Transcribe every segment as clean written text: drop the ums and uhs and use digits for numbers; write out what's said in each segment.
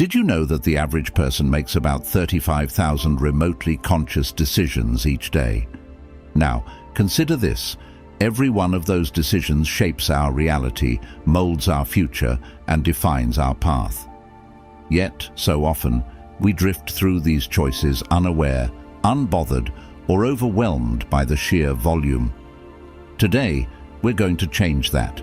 Did you know that the average person makes about 35,000 remotely conscious decisions each day? Now, consider this. Every one of those decisions shapes our reality, molds our future, and defines our path. Yet, so often, we drift through these choices unaware, unbothered, or overwhelmed by the sheer volume. Today, we're going to change that.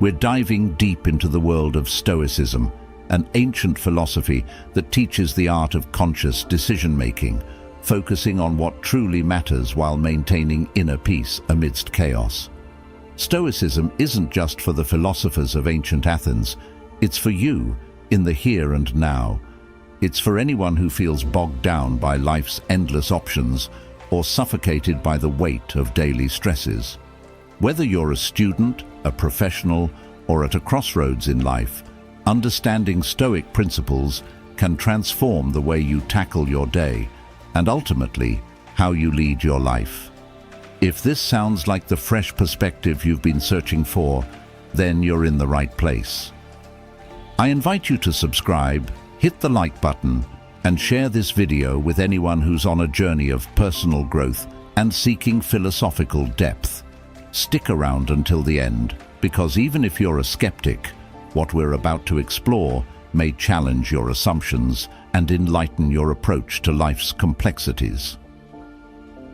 We're diving deep into the world of Stoicism, an ancient philosophy that teaches the art of conscious decision-making, focusing on what truly matters while maintaining inner peace amidst chaos. Stoicism isn't just for the philosophers of ancient Athens, it's for you, in the here and now. It's for anyone who feels bogged down by life's endless options or suffocated by the weight of daily stresses. Whether you're a student, a professional, or at a crossroads in life, understanding Stoic principles can transform the way you tackle your day and ultimately how you lead your life. If this sounds like the fresh perspective you've been searching for, then you're in the right place. I invite you to subscribe, hit the like button, and share this video with anyone who's on a journey of personal growth and seeking philosophical depth. Stick around until the end, because even if you're a skeptic, what we're about to explore may challenge your assumptions and enlighten your approach to life's complexities.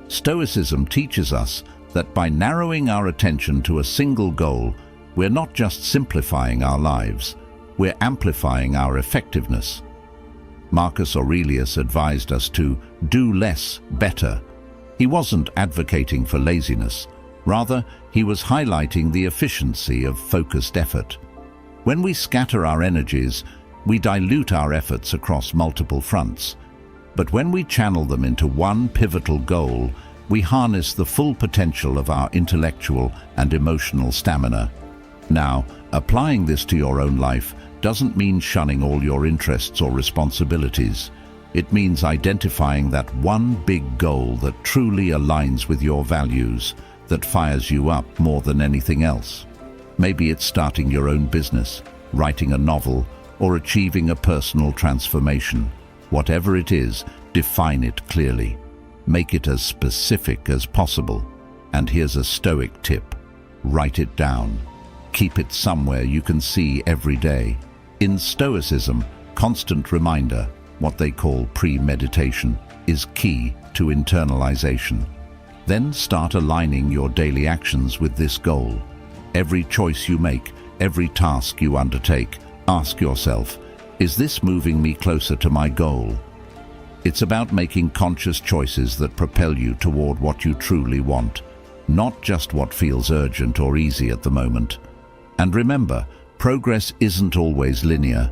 Stoicism teaches us that by narrowing our attention to a single goal, we're not just simplifying our lives, we're amplifying our effectiveness. Marcus Aurelius advised us to do less better. He wasn't advocating for laziness. Rather, he was highlighting the efficiency of focused effort. When we scatter our energies, we dilute our efforts across multiple fronts. But when we channel them into one pivotal goal, we harness the full potential of our intellectual and emotional stamina. Now, applying this to your own life doesn't mean shunning all your interests or responsibilities. It means identifying that one big goal that truly aligns with your values, that fires you up more than anything else. Maybe it's starting your own business, writing a novel, or achieving a personal transformation. Whatever it is, define it clearly. Make it as specific as possible. And here's a Stoic tip. Write it down. Keep it somewhere you can see every day. In Stoicism, constant reminder, what they call premeditation, is key to internalization. Then start aligning your daily actions with this goal. Every choice you make, every task you undertake, ask yourself, is this moving me closer to my goal? It's about making conscious choices that propel you toward what you truly want, not just what feels urgent or easy at the moment. And remember, progress isn't always linear.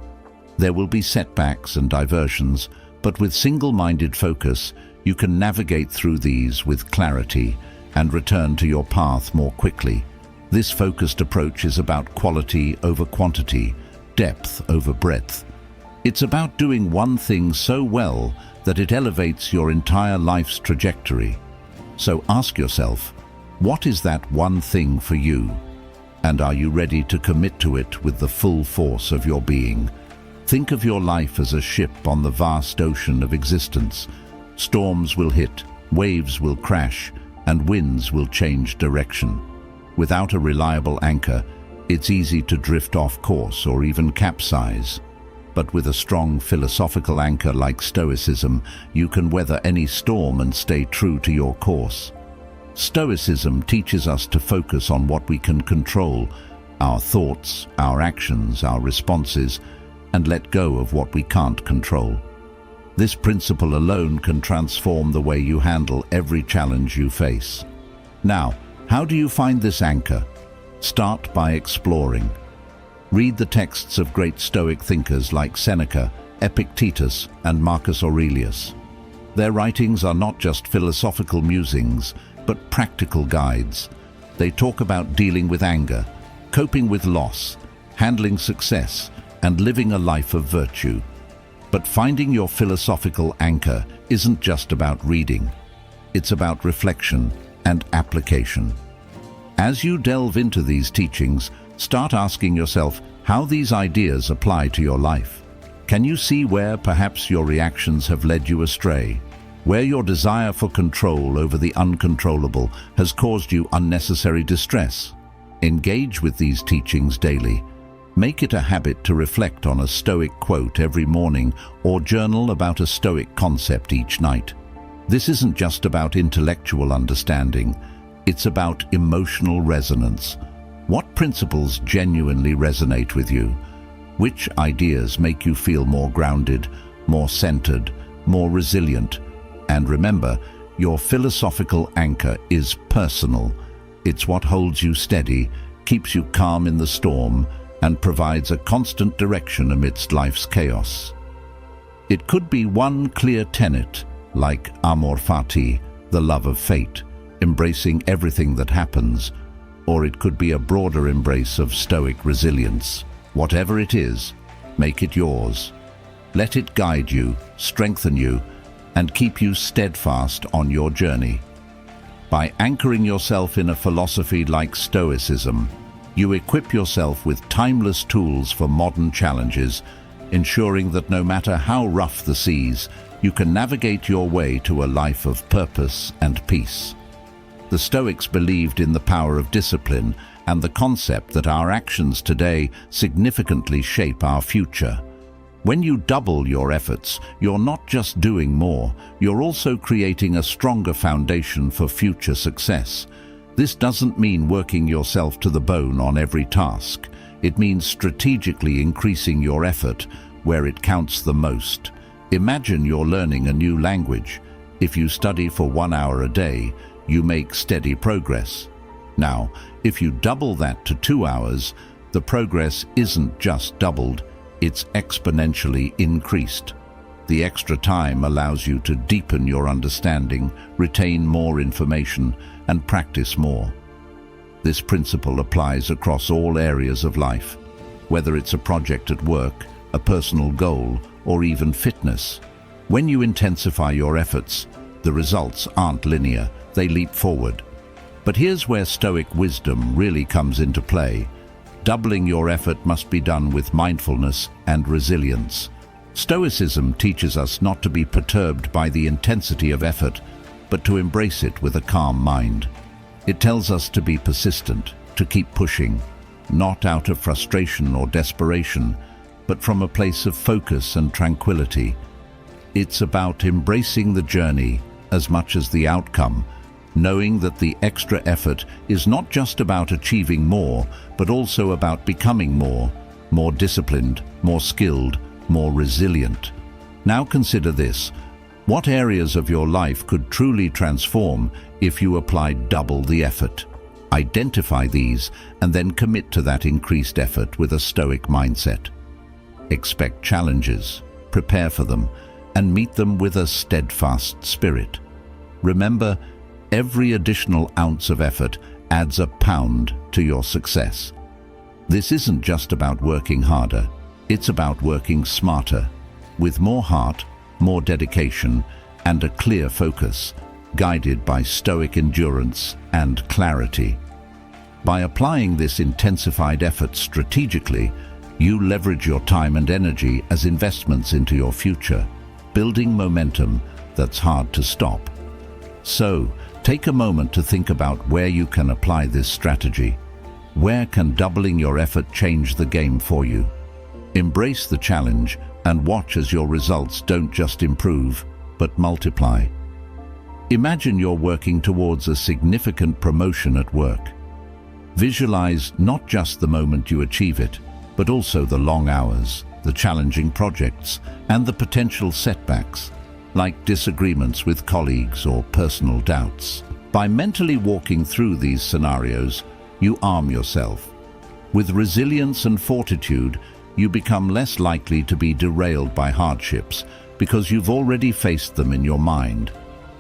There will be setbacks and diversions, but with single-minded focus, you can navigate through these with clarity and return to your path more quickly. This focused approach is about quality over quantity, depth over breadth. It's about doing one thing so well that it elevates your entire life's trajectory. So ask yourself, what is that one thing for you? And are you ready to commit to it with the full force of your being? Think of your life as a ship on the vast ocean of existence. Storms will hit, waves will crash, and winds will change direction. Without a reliable anchor, it's easy to drift off course or even capsize. But with a strong philosophical anchor like Stoicism, you can weather any storm and stay true to your course. Stoicism teaches us to focus on what we can control, our thoughts, our actions, our responses, and let go of what we can't control. This principle alone can transform the way you handle every challenge you face. Now, how do you find this anchor? Start by exploring. Read the texts of great Stoic thinkers like Seneca, Epictetus, and Marcus Aurelius. Their writings are not just philosophical musings, but practical guides. They talk about dealing with anger, coping with loss, handling success, and living a life of virtue. But finding your philosophical anchor isn't just about reading. It's about reflection and application. As you delve into these teachings, start asking yourself how these ideas apply to your life. Can you see where perhaps your reactions have led you astray? Where your desire for control over the uncontrollable has caused you unnecessary distress? Engage with these teachings daily. Make it a habit to reflect on a Stoic quote every morning or journal about a Stoic concept each night. This isn't just about intellectual understanding, it's about emotional resonance. What principles genuinely resonate with you? Which ideas make you feel more grounded, more centered, more resilient? And remember, your philosophical anchor is personal. It's what holds you steady, keeps you calm in the storm, and provides a constant direction amidst life's chaos. It could be one clear tenet, like amor fati, the love of fate, embracing everything that happens, or it could be a broader embrace of Stoic resilience. Whatever it is, make it yours. Let it guide you, strengthen you, and keep you steadfast on your journey. By anchoring yourself in a philosophy like Stoicism, you equip yourself with timeless tools for modern challenges, ensuring that no matter how rough the seas, you can navigate your way to a life of purpose and peace. The Stoics believed in the power of discipline and the concept that our actions today significantly shape our future. When you double your efforts, you're not just doing more, you're also creating a stronger foundation for future success. This doesn't mean working yourself to the bone on every task. It means strategically increasing your effort where it counts the most. Imagine you're learning a new language. If you study for 1 hour a day, you make steady progress. Now, if you double that to 2 hours, the progress isn't just doubled, it's exponentially increased. The extra time allows you to deepen your understanding, retain more information, and practice more. This principle applies across all areas of life, whether it's a project at work, a personal goal, or even fitness. When you intensify your efforts, the results aren't linear, they leap forward. But here's where Stoic wisdom really comes into play. Doubling your effort must be done with mindfulness and resilience. Stoicism teaches us not to be perturbed by the intensity of effort, but to embrace it with a calm mind. It tells us to be persistent, to keep pushing, not out of frustration or desperation, but from a place of focus and tranquility. It's about embracing the journey as much as the outcome, knowing that the extra effort is not just about achieving more, but also about becoming more disciplined, more skilled, more resilient. Now consider this. What areas of your life could truly transform if you applied double the effort? Identify these and then commit to that increased effort with a Stoic mindset. Expect challenges, prepare for them, and meet them with a steadfast spirit. Remember, every additional ounce of effort adds a pound to your success. This isn't just about working harder, it's about working smarter, with more heart, more dedication, and a clear focus, guided by Stoic endurance and clarity. By applying this intensified effort strategically, you leverage your time and energy as investments into your future, building momentum that's hard to stop. So, take a moment to think about where you can apply this strategy. Where can doubling your effort change the game for you? Embrace the challenge and watch as your results don't just improve, but multiply. Imagine you're working towards a significant promotion at work. Visualize not just the moment you achieve it, but also the long hours, the challenging projects, and the potential setbacks, like disagreements with colleagues or personal doubts. By mentally walking through these scenarios, you arm yourself. With resilience and fortitude, you become less likely to be derailed by hardships because you've already faced them in your mind.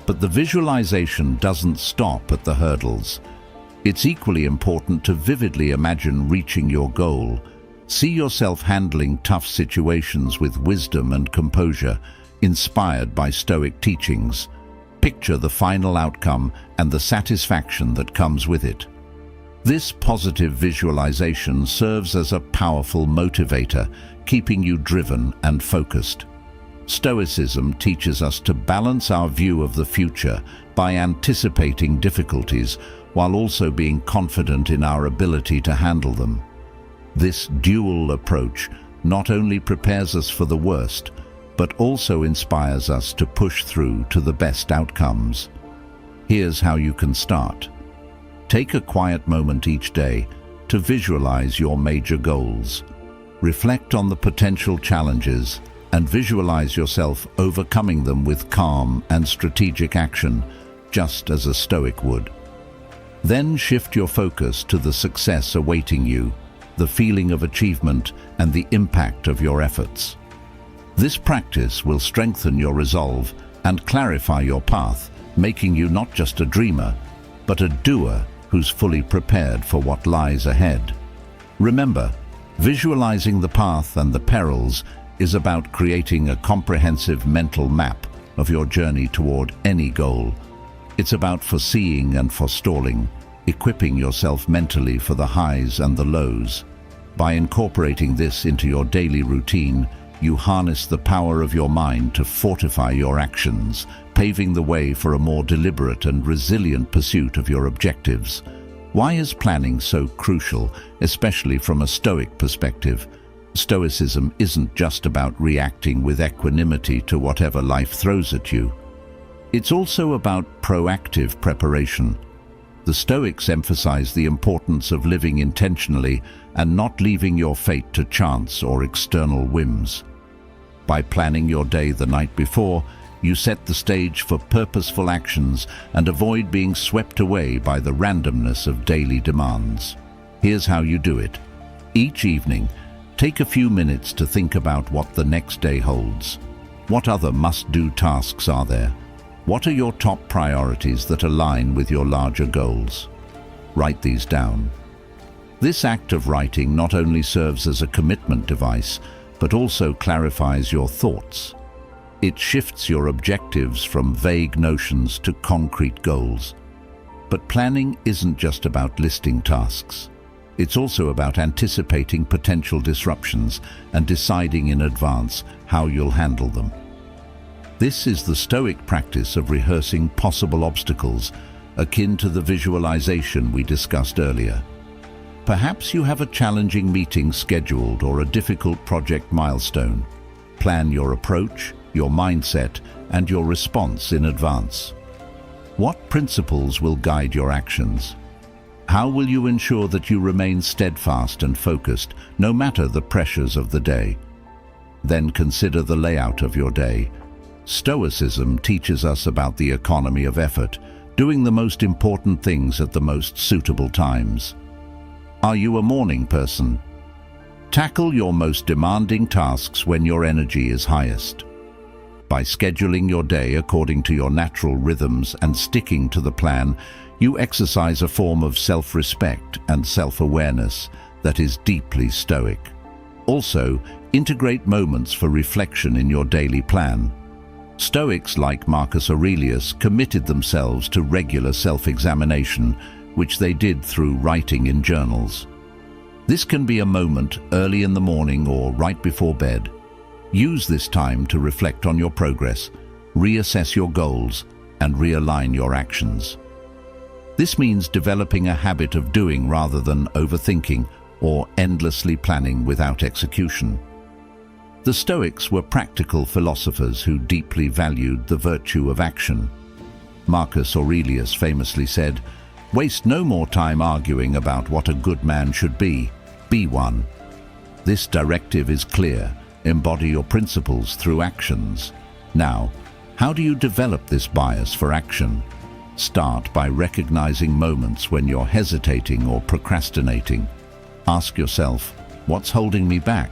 But the visualization doesn't stop at the hurdles. It's equally important to vividly imagine reaching your goal. See yourself handling tough situations with wisdom and composure, inspired by Stoic teachings. Picture the final outcome and the satisfaction that comes with it. This positive visualization serves as a powerful motivator, keeping you driven and focused. Stoicism teaches us to balance our view of the future by anticipating difficulties while also being confident in our ability to handle them. This dual approach not only prepares us for the worst, but also inspires us to push through to the best outcomes. Here's how you can start. Take a quiet moment each day to visualize your major goals. Reflect on the potential challenges and visualize yourself overcoming them with calm and strategic action, just as a Stoic would. Then shift your focus to the success awaiting you, the feeling of achievement and the impact of your efforts. This practice will strengthen your resolve and clarify your path, making you not just a dreamer, but a doer who's fully prepared for what lies ahead. Remember, visualizing the path and the perils is about creating a comprehensive mental map of your journey toward any goal. It's about foreseeing and forestalling, equipping yourself mentally for the highs and the lows. By incorporating this into your daily routine, you harness the power of your mind to fortify your actions, paving the way for a more deliberate and resilient pursuit of your objectives. Why is planning so crucial, especially from a Stoic perspective? Stoicism isn't just about reacting with equanimity to whatever life throws at you. It's also about proactive preparation. The Stoics emphasize the importance of living intentionally and not leaving your fate to chance or external whims. By planning your day the night before, you set the stage for purposeful actions and avoid being swept away by the randomness of daily demands. Here's how you do it. Each evening, take a few minutes to think about what the next day holds. What other must-do tasks are there? What are your top priorities that align with your larger goals? Write these down. This act of writing not only serves as a commitment device, but also clarifies your thoughts. It shifts your objectives from vague notions to concrete goals. But planning isn't just about listing tasks. It's also about anticipating potential disruptions and deciding in advance how you'll handle them. This is the Stoic practice of rehearsing possible obstacles, akin to the visualization we discussed earlier. Perhaps you have a challenging meeting scheduled or a difficult project milestone. Plan your approach, your mindset, and your response in advance. What principles will guide your actions? How will you ensure that you remain steadfast and focused, no matter the pressures of the day? Then consider the layout of your day. Stoicism teaches us about the economy of effort, doing the most important things at the most suitable times. Are you a morning person? Tackle your most demanding tasks when your energy is highest. By scheduling your day according to your natural rhythms and sticking to the plan, you exercise a form of self-respect and self-awareness that is deeply Stoic. Also, integrate moments for reflection in your daily plan. Stoics like Marcus Aurelius committed themselves to regular self-examination, which they did through writing in journals. This can be a moment early in the morning or right before bed. Use this time to reflect on your progress, reassess your goals, and realign your actions. This means developing a habit of doing rather than overthinking or endlessly planning without execution. The Stoics were practical philosophers who deeply valued the virtue of action. Marcus Aurelius famously said, "Waste no more time arguing about what a good man should be one." This directive is clear. Embody your principles through actions. Now, how do you develop this bias for action? Start by recognizing moments when you're hesitating or procrastinating. Ask yourself, what's holding me back?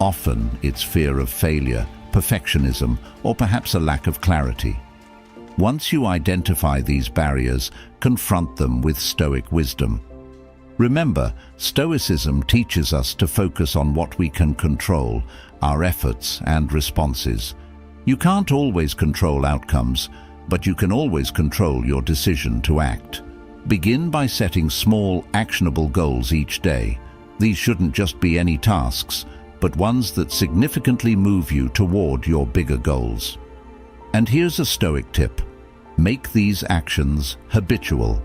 Often it's fear of failure, perfectionism, or perhaps a lack of clarity. Once you identify these barriers, confront them with Stoic wisdom. Remember, Stoicism teaches us to focus on what we can control, our efforts and responses. You can't always control outcomes, but you can always control your decision to act. Begin by setting small, actionable goals each day. These shouldn't just be any tasks, but ones that significantly move you toward your bigger goals. And here's a Stoic tip. Make these actions habitual.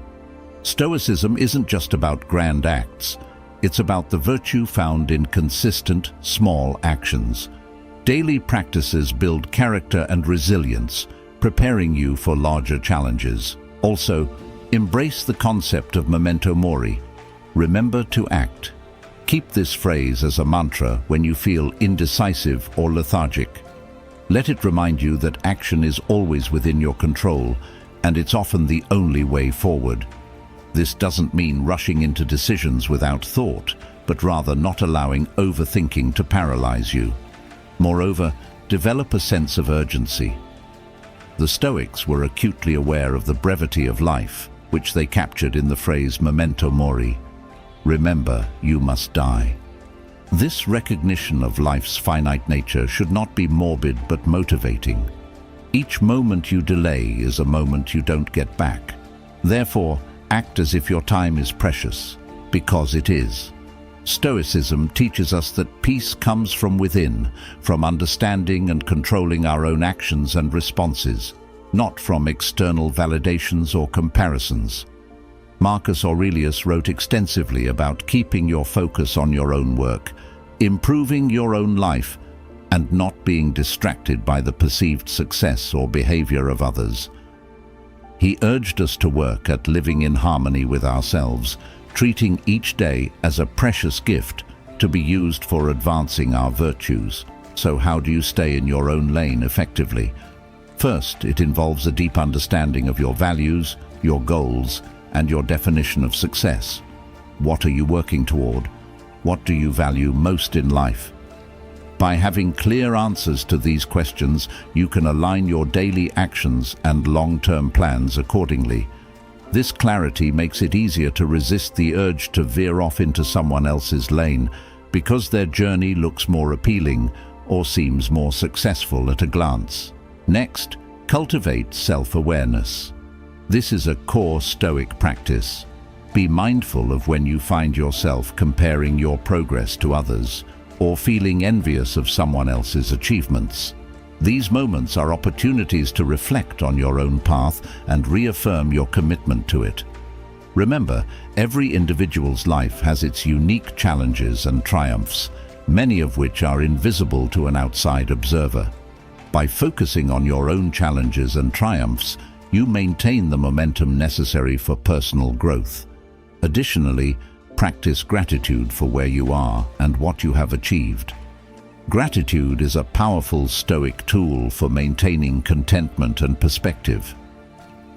Stoicism isn't just about grand acts. It's about the virtue found in consistent, small actions. Daily practices build character and resilience, preparing you for larger challenges. Also, embrace the concept of memento mori. Remember to act. Keep this phrase as a mantra when you feel indecisive or lethargic. Let it remind you that action is always within your control, and it's often the only way forward. This doesn't mean rushing into decisions without thought, but rather not allowing overthinking to paralyze you. Moreover, develop a sense of urgency. The Stoics were acutely aware of the brevity of life, which they captured in the phrase memento mori. Remember, you must die. This recognition of life's finite nature should not be morbid but motivating. Each moment you delay is a moment you don't get back. Therefore, act as if your time is precious, because it is. Stoicism teaches us that peace comes from within, from understanding and controlling our own actions and responses, not from external validations or comparisons. Marcus Aurelius wrote extensively about keeping your focus on your own work, improving your own life, and not being distracted by the perceived success or behavior of others. He urged us to work at living in harmony with ourselves, treating each day as a precious gift to be used for advancing our virtues. So how do you stay in your own lane effectively? First, it involves a deep understanding of your values, your goals, and your definition of success. What are you working toward? What do you value most in life? By having clear answers to these questions, you can align your daily actions and long-term plans accordingly. This clarity makes it easier to resist the urge to veer off into someone else's lane because their journey looks more appealing or seems more successful at a glance. Next, cultivate self-awareness. This is a core Stoic practice. Be mindful of when you find yourself comparing your progress to others or feeling envious of someone else's achievements. These moments are opportunities to reflect on your own path and reaffirm your commitment to it. Remember, every individual's life has its unique challenges and triumphs, many of which are invisible to an outside observer. By focusing on your own challenges and triumphs, you maintain the momentum necessary for personal growth. Additionally, practice gratitude for where you are and what you have achieved. Gratitude is a powerful Stoic tool for maintaining contentment and perspective.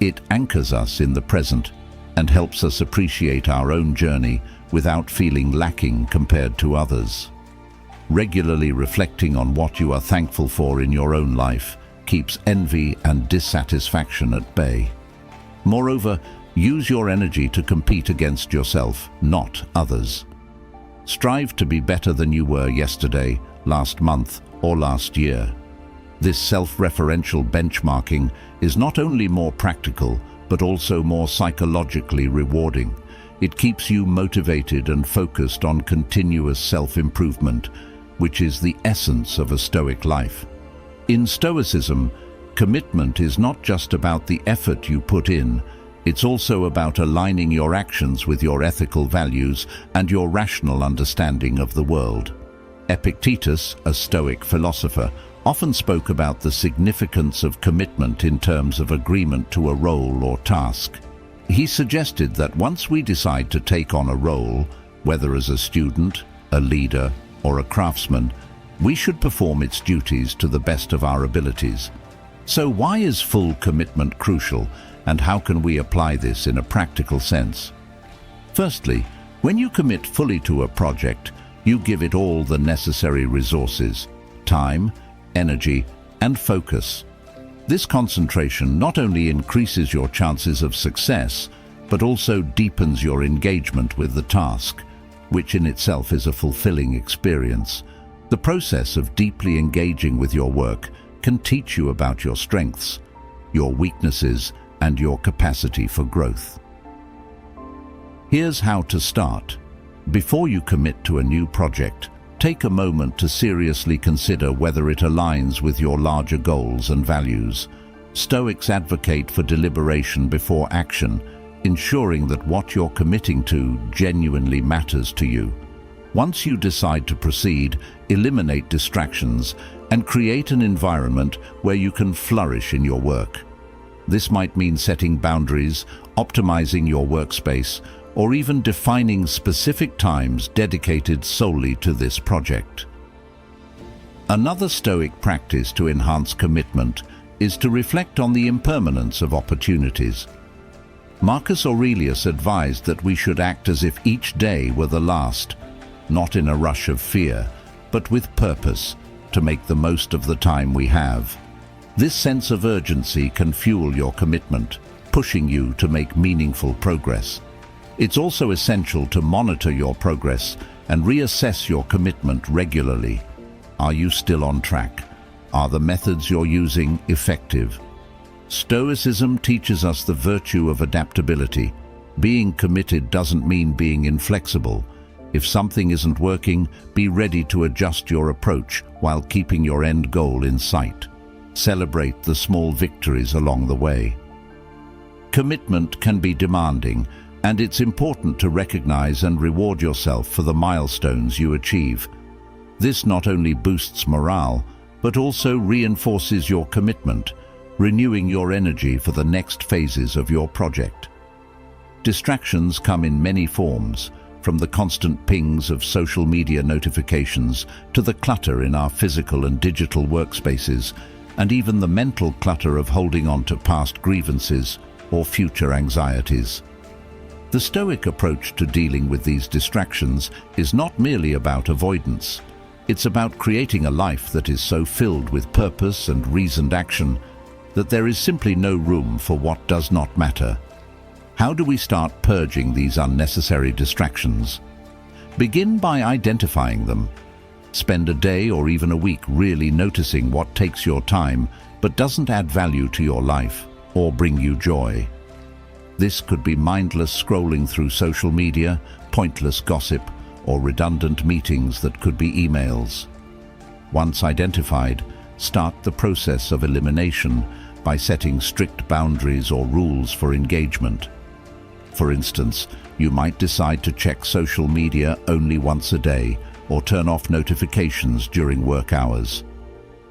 It anchors us in the present and helps us appreciate our own journey without feeling lacking compared to others. Regularly reflecting on what you are thankful for in your own life keeps envy and dissatisfaction at bay. Moreover, use your energy to compete against yourself, not others. Strive to be better than you were yesterday, last month, or last year. This self-referential benchmarking is not only more practical, but also more psychologically rewarding. It keeps you motivated and focused on continuous self-improvement, which is the essence of a Stoic life. In Stoicism, commitment is not just about the effort you put in, it's also about aligning your actions with your ethical values and your rational understanding of the world. Epictetus, a Stoic philosopher, often spoke about the significance of commitment in terms of agreement to a role or task. He suggested that once we decide to take on a role, whether as a student, a leader, or a craftsman, we should perform its duties to the best of our abilities. So why is full commitment crucial, and how can we apply this in a practical sense? Firstly, when you commit fully to a project, you give it all the necessary resources, time, energy, and focus. This concentration not only increases your chances of success, but also deepens your engagement with the task, which in itself is a fulfilling experience. The process of deeply engaging with your work can teach you about your strengths, your weaknesses, and your capacity for growth. Here's how to start. Before you commit to a new project, take a moment to seriously consider whether it aligns with your larger goals and values. Stoics advocate for deliberation before action, ensuring that what you're committing to genuinely matters to you. Once you decide to proceed, eliminate distractions and create an environment where you can flourish in your work. This might mean setting boundaries, optimizing your workspace, or even defining specific times dedicated solely to this project. Another Stoic practice to enhance commitment is to reflect on the impermanence of opportunities. Marcus Aurelius advised that we should act as if each day were the last, not in a rush of fear, but with purpose, to make the most of the time we have. This sense of urgency can fuel your commitment, pushing you to make meaningful progress. It's also essential to monitor your progress and reassess your commitment regularly. Are you still on track? Are the methods you're using effective? Stoicism teaches us the virtue of adaptability. Being committed doesn't mean being inflexible. If something isn't working, be ready to adjust your approach while keeping your end goal in sight. Celebrate the small victories along the way. Commitment can be demanding, and it's important to recognize and reward yourself for the milestones you achieve. This not only boosts morale, but also reinforces your commitment, renewing your energy for the next phases of your project. Distractions come in many forms, from the constant pings of social media notifications to the clutter in our physical and digital workspaces, and even the mental clutter of holding on to past grievances or future anxieties. The Stoic approach to dealing with these distractions is not merely about avoidance. It's about creating a life that is so filled with purpose and reasoned action that there is simply no room for what does not matter. How do we start purging these unnecessary distractions? Begin by identifying them. Spend a day or even a week really noticing what takes your time but doesn't add value to your life or bring you joy. This could be mindless scrolling through social media, pointless gossip, or redundant meetings that could be emails. Once identified, start the process of elimination by setting strict boundaries or rules for engagement. For instance, you might decide to check social media only once a day or turn off notifications during work hours.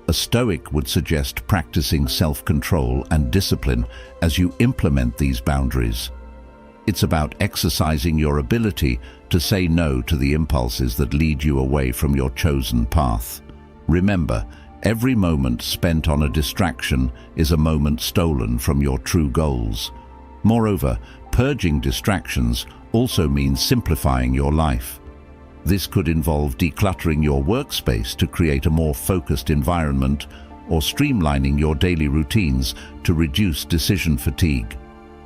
A Stoic would suggest practicing self-control and discipline as you implement these boundaries. It's about exercising your ability to say no to the impulses that lead you away from your chosen path. Remember, every moment spent on a distraction is a moment stolen from your true goals. Moreover, purging distractions also means simplifying your life. This could involve decluttering your workspace to create a more focused environment or streamlining your daily routines to reduce decision fatigue.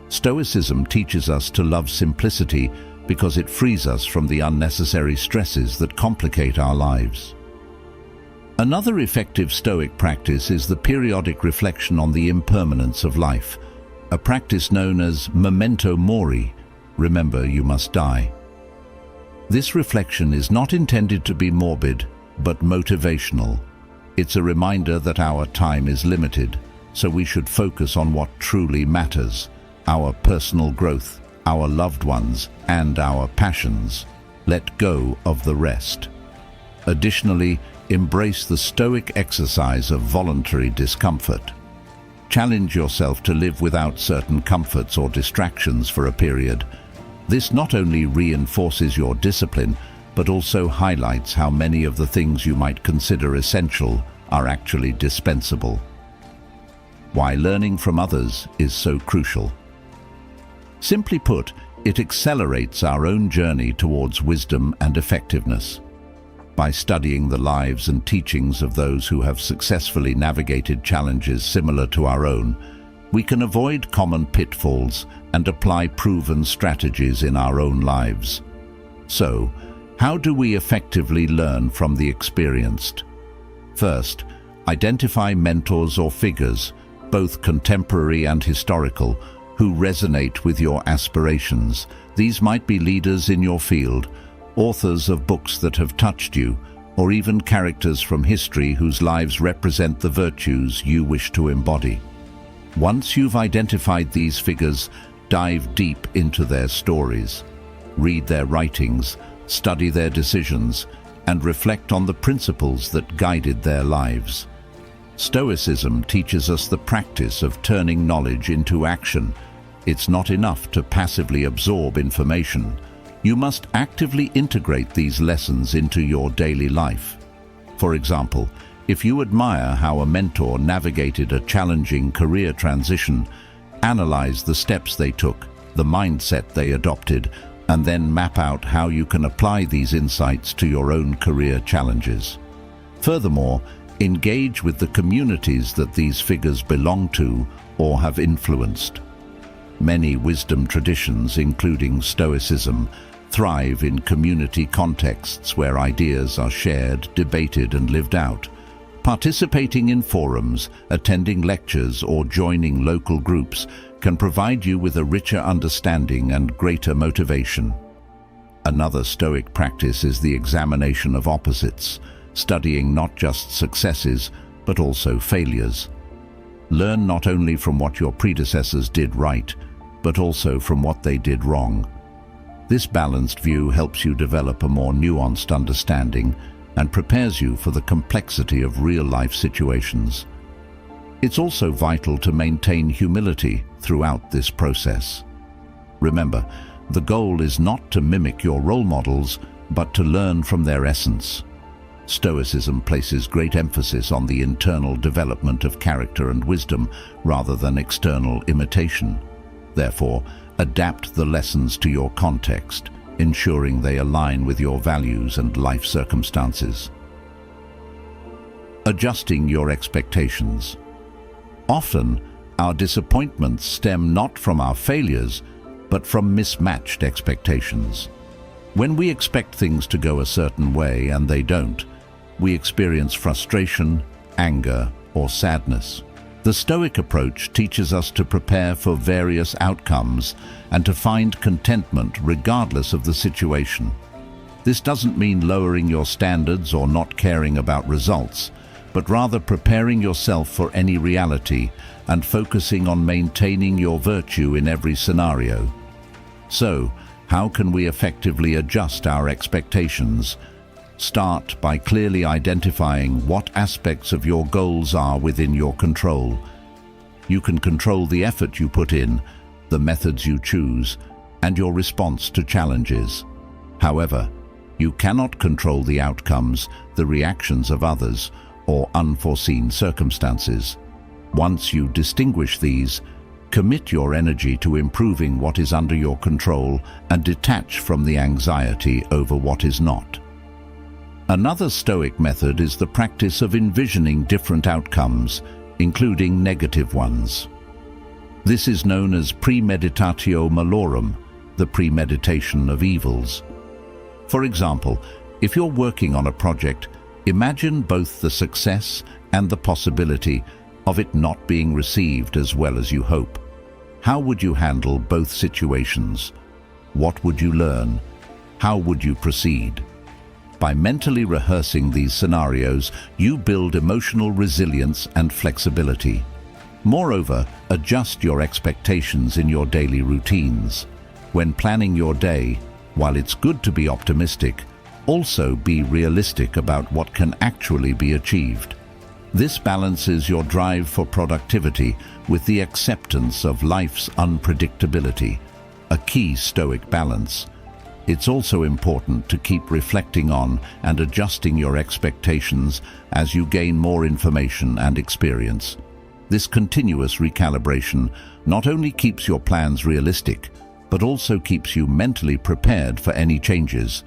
Stoicism teaches us to love simplicity because it frees us from the unnecessary stresses that complicate our lives. Another effective Stoic practice is the periodic reflection on the impermanence of life, a practice known as memento mori, remember you must die. This reflection is not intended to be morbid, but motivational. It's a reminder that our time is limited, so we should focus on what truly matters, our personal growth, our loved ones, and our passions. Let go of the rest. Additionally, embrace the Stoic exercise of voluntary discomfort. Challenge yourself to live without certain comforts or distractions for a period. This not only reinforces your discipline, but also highlights how many of the things you might consider essential are actually dispensable. Why learning from others is so crucial. Simply put, it accelerates our own journey towards wisdom and effectiveness. By studying the lives and teachings of those who have successfully navigated challenges similar to our own, we can avoid common pitfalls and apply proven strategies in our own lives. So, how do we effectively learn from the experienced? First, identify mentors or figures, both contemporary and historical, who resonate with your aspirations. These might be leaders in your field, authors of books that have touched you, or even characters from history whose lives represent the virtues you wish to embody. Once you've identified these figures, dive deep into their stories. Read their writings, study their decisions, and reflect on the principles that guided their lives. Stoicism teaches us the practice of turning knowledge into action. It's not enough to passively absorb information. You must actively integrate these lessons into your daily life. For example, if you admire how a mentor navigated a challenging career transition, analyze the steps they took, the mindset they adopted, and then map out how you can apply these insights to your own career challenges. Furthermore, engage with the communities that these figures belong to or have influenced. Many wisdom traditions, including Stoicism, thrive in community contexts where ideas are shared, debated, and lived out. Participating in forums, attending lectures, or joining local groups can provide you with a richer understanding and greater motivation. Another Stoic practice is the examination of opposites, studying not just successes, but also failures. Learn not only from what your predecessors did right, but also from what they did wrong. This balanced view helps you develop a more nuanced understanding and prepares you for the complexity of real-life situations. It's also vital to maintain humility throughout this process. Remember, the goal is not to mimic your role models, but to learn from their essence. Stoicism places great emphasis on the internal development of character and wisdom rather than external imitation. Therefore, adapt the lessons to your context, ensuring they align with your values and life circumstances. Adjusting your expectations. Often, our disappointments stem not from our failures, but from mismatched expectations. When we expect things to go a certain way and they don't, we experience frustration, anger, or sadness. The Stoic approach teaches us to prepare for various outcomes and to find contentment regardless of the situation. This doesn't mean lowering your standards or not caring about results, but rather preparing yourself for any reality and focusing on maintaining your virtue in every scenario. So, how can we effectively adjust our expectations? Start by clearly identifying what aspects of your goals are within your control. You can control the effort you put in, the methods you choose, and your response to challenges. However, you cannot control the outcomes, the reactions of others, or unforeseen circumstances. Once you distinguish these, commit your energy to improving what is under your control and detach from the anxiety over what is not. Another Stoic method is the practice of envisioning different outcomes, including negative ones. This is known as premeditatio malorum, the premeditation of evils. For example, if you're working on a project, imagine both the success and the possibility of it not being received as well as you hope. How would you handle both situations? What would you learn? How would you proceed? By mentally rehearsing these scenarios, you build emotional resilience and flexibility. Moreover, adjust your expectations in your daily routines. When planning your day, while it's good to be optimistic, also be realistic about what can actually be achieved. This balances your drive for productivity with the acceptance of life's unpredictability, a key Stoic balance. It's also important to keep reflecting on and adjusting your expectations as you gain more information and experience. This continuous recalibration not only keeps your plans realistic, but also keeps you mentally prepared for any changes.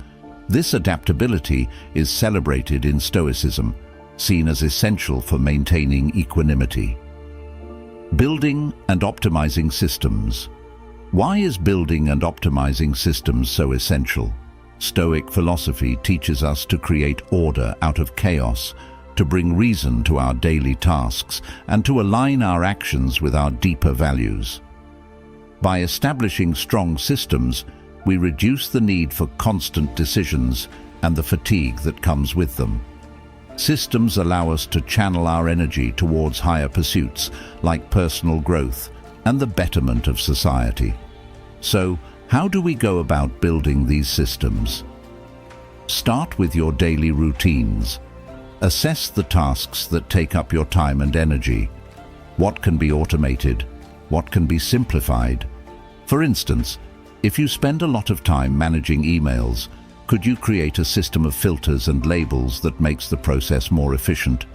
This adaptability is celebrated in Stoicism, seen as essential for maintaining equanimity. Building and optimizing systems. Why is building and optimizing systems so essential? Stoic philosophy teaches us to create order out of chaos, to bring reason to our daily tasks, and to align our actions with our deeper values. By establishing strong systems, we reduce the need for constant decisions and the fatigue that comes with them. Systems allow us to channel our energy towards higher pursuits like personal growth and the betterment of society. So, how do we go about building these systems? Start with your daily routines. Assess the tasks that take up your time and energy. What can be automated? What can be simplified? For instance, if you spend a lot of time managing emails, could you create a system of filters and labels that makes the process more efficient?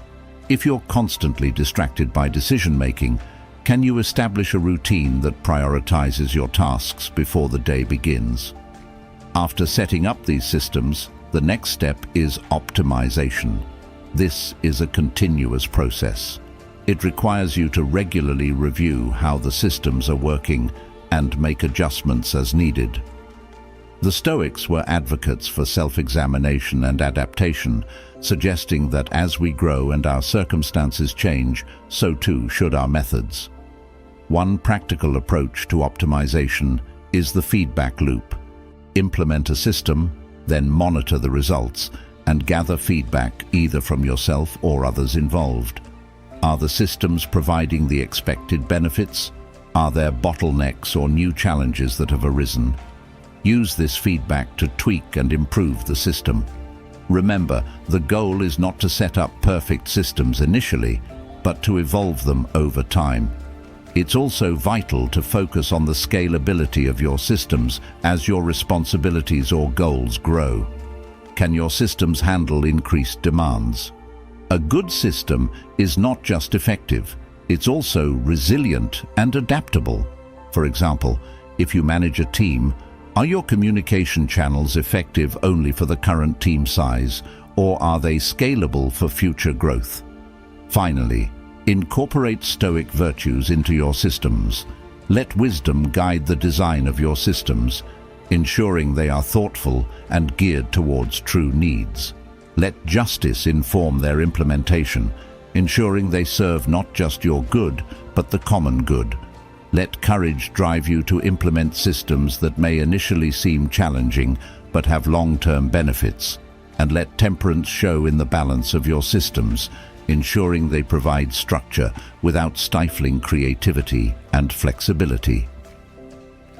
If you're constantly distracted by decision-making, can you establish a routine that prioritizes your tasks before the day begins? After setting up these systems, the next step is optimization. This is a continuous process. It requires you to regularly review how the systems are working and make adjustments as needed. The Stoics were advocates for self-examination and adaptation, suggesting that as we grow and our circumstances change, so too should our methods. One practical approach to optimization is the feedback loop. Implement a system, then monitor the results, and gather feedback either from yourself or others involved. Are the systems providing the expected benefits? Are there bottlenecks or new challenges that have arisen? Use this feedback to tweak and improve the system. Remember, the goal is not to set up perfect systems initially, but to evolve them over time. It's also vital to focus on the scalability of your systems as your responsibilities or goals grow. Can your systems handle increased demands? A good system is not just effective, it's also resilient and adaptable. For example, if you manage a team, are your communication channels effective only for the current team size, or are they scalable for future growth? Finally, incorporate Stoic virtues into your systems. Let wisdom guide the design of your systems, ensuring they are thoughtful and geared towards true needs. Let justice inform their implementation, ensuring they serve not just your good, but the common good. Let courage drive you to implement systems that may initially seem challenging, but have long-term benefits. And let temperance show in the balance of your systems, ensuring they provide structure without stifling creativity and flexibility.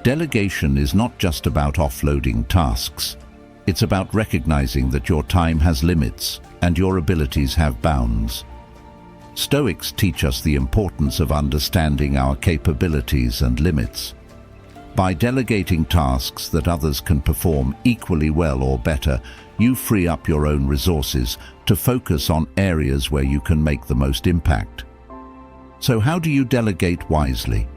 Delegation is not just about offloading tasks. It's about recognizing that your time has limits and your abilities have bounds. Stoics teach us the importance of understanding our capabilities and limits. By delegating tasks that others can perform equally well or better, you free up your own resources to focus on areas where you can make the most impact. So how do you delegate wisely?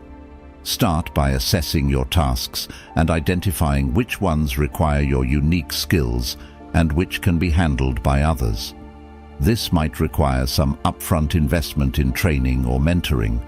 Start by assessing your tasks and identifying which ones require your unique skills and which can be handled by others. This might require some upfront investment in training or mentoring,